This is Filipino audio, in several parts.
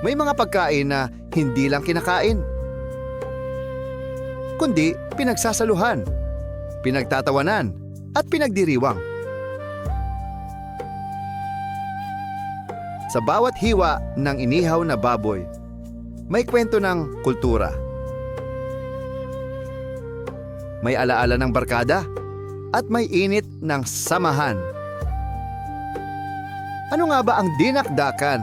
May mga pagkain na hindi lang kinakain, kundi pinagsasaluhan, pinagtatawanan, at pinagdiriwang. Sa bawat hiwa ng inihaw na baboy, may kwento ng kultura. May alaala ng barkada at may init ng samahan. Ano nga ba ang dinakdakan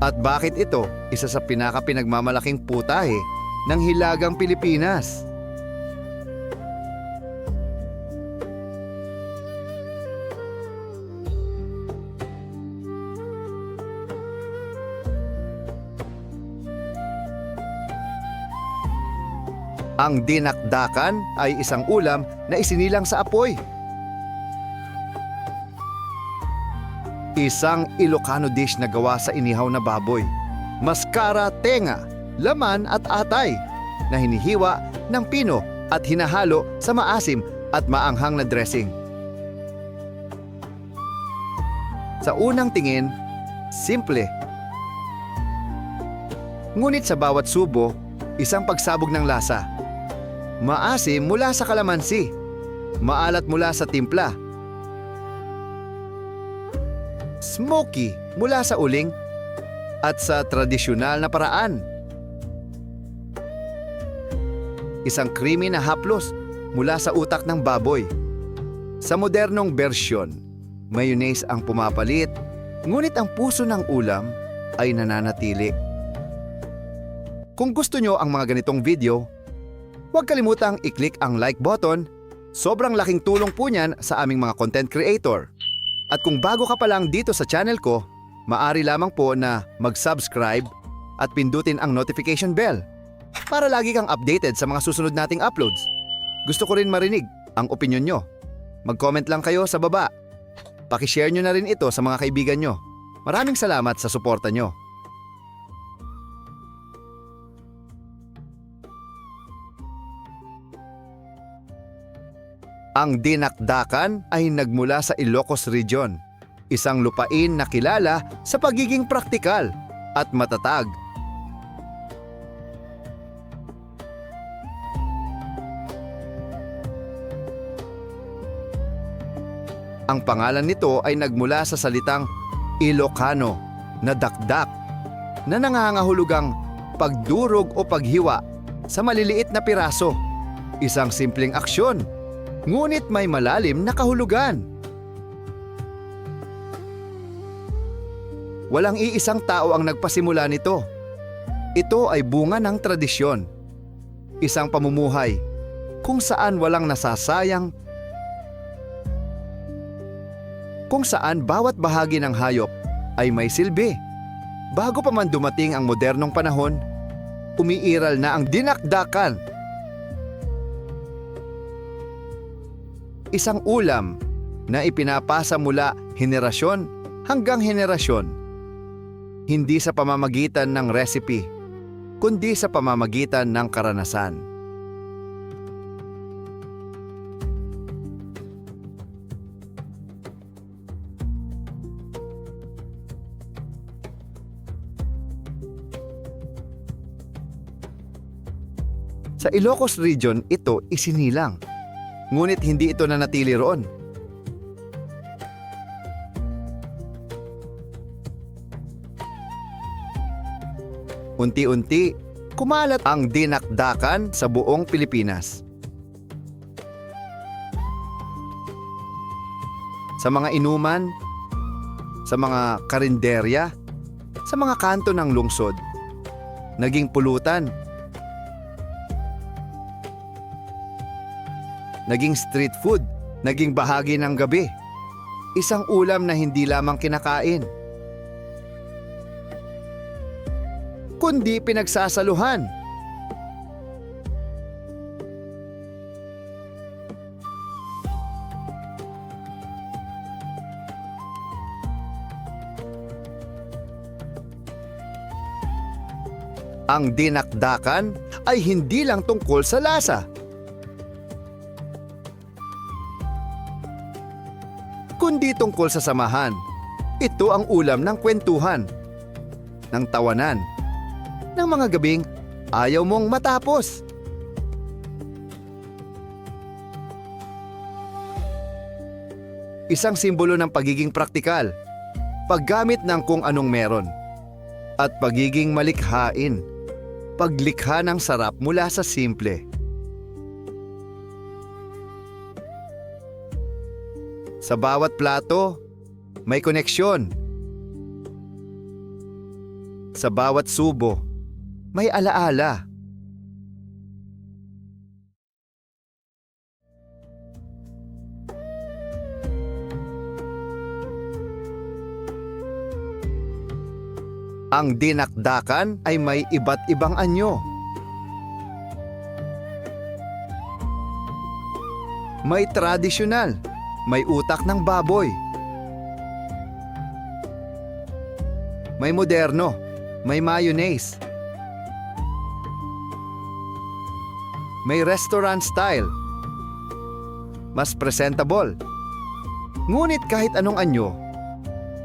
at bakit ito isa sa pinagmamalaking putahe ng Hilagang Pilipinas? Ang dinakdakan ay isang ulam na isinilang sa apoy. Isang Ilocano dish na gawa sa inihaw na baboy, maskara, tenga, laman at atay na hinihiwa ng pino at hinahalo sa maasim at maanghang na dressing. Sa unang tingin, simple. Ngunit sa bawat subo, isang pagsabog ng lasa. Maasim mula sa kalamansi, maalat mula sa timpla, smoky mula sa uling, at sa tradisyonal na paraan. Isang creamy na haplos mula sa utak ng baboy. Sa modernong bersyon, mayonnaise ang pumapalit, ngunit ang puso ng ulam ay nananatili. Kung gusto nyo ang mga ganitong video, huwag kalimutang i-click ang like button. Sobrang laking tulong po niyan sa aming mga content creator. At kung bago ka pa lang dito sa channel ko, maaari lamang po na mag-subscribe at pindutin ang notification bell para lagi kang updated sa mga susunod nating uploads. Gusto ko rin marinig ang opinyon nyo. Mag-comment lang kayo sa baba. Pakishare nyo na rin ito sa mga kaibigan nyo. Maraming salamat sa suporta nyo. Ang dinakdakan ay nagmula sa Ilocos Region, isang lupain na kilala sa pagiging praktikal at matatag. Ang pangalan nito ay nagmula sa salitang Ilocano na dakdak, na nangangahulugang pagdurog o paghiwa sa maliliit na piraso. Isang simpleng aksyon, ngunit may malalim na kahulugan. Walang iisang tao ang nagpasimula nito. Ito ay bunga ng tradisyon. Isang pamumuhay kung saan walang nasasayang, kung saan bawat bahagi ng hayop ay may silbi. Bago pa man dumating ang modernong panahon, umiiral na ang dinakdakan. Isang ulam na ipinapasa mula henerasyon hanggang henerasyon. Hindi sa pamamagitan ng recipe, kundi sa pamamagitan ng karanasan. Sa Ilocos Region, ito isinilang. Ngunit hindi ito nanatili roon. Unti-unti, kumalat ang dinakdakan sa buong Pilipinas. Sa mga inuman, sa mga karinderya, sa mga kanto ng lungsod, naging pulutan, naging street food, naging bahagi ng gabi. Isang ulam na hindi lamang kinakain, kundi pinagsasaluhan. Ang dinakdakan ay hindi lang tungkol sa lasa, kundi tungkol sa samahan. Ito ang ulam ng kwentuhan, ng tawanan, ng mga gabing ayaw mong matapos. Isang simbolo ng pagiging praktikal, paggamit ng kung anong meron, at pagiging malikhain, paglikha ng sarap mula sa simple. Sa bawat plato, may koneksyon. Sa bawat subo, may alaala. Ang dinakdakan ay may iba't ibang anyo. May tradisyonal, may utak ng baboy. May moderno, may mayonnaise. May restaurant style. Mas presentable. Ngunit kahit anong anyo,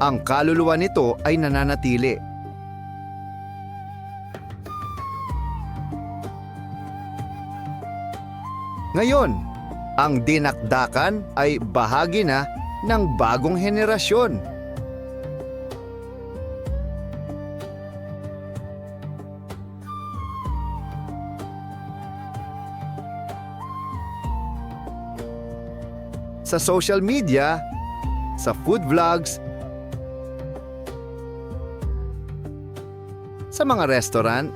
ang kaluluwa nito ay nananatili. Ngayon, ang dinakdakan ay bahagi na ng bagong henerasyon. Sa social media, sa food vlogs, sa mga restaurant,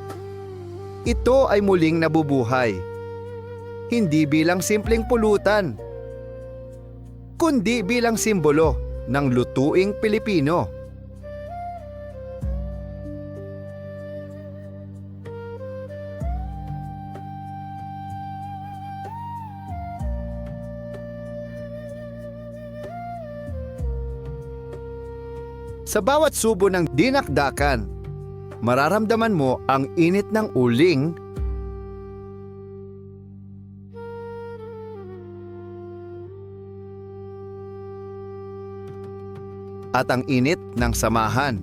ito ay muling nabubuhay. Hindi bilang simpleng pulutan, kundi bilang simbolo ng lutuing Pilipino. Sa bawat subo ng dinakdakan, mararamdaman mo ang init ng uling, at ang init ng samahan.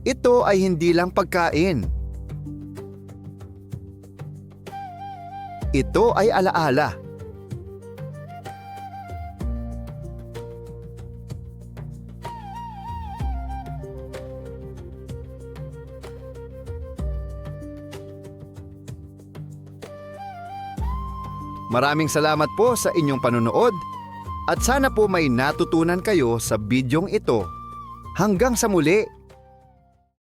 Ito ay hindi lang pagkain. Ito ay alaala. Maraming salamat po sa inyong panonood at sana po may natutunan kayo sa bidyong ito. Hanggang sa muli!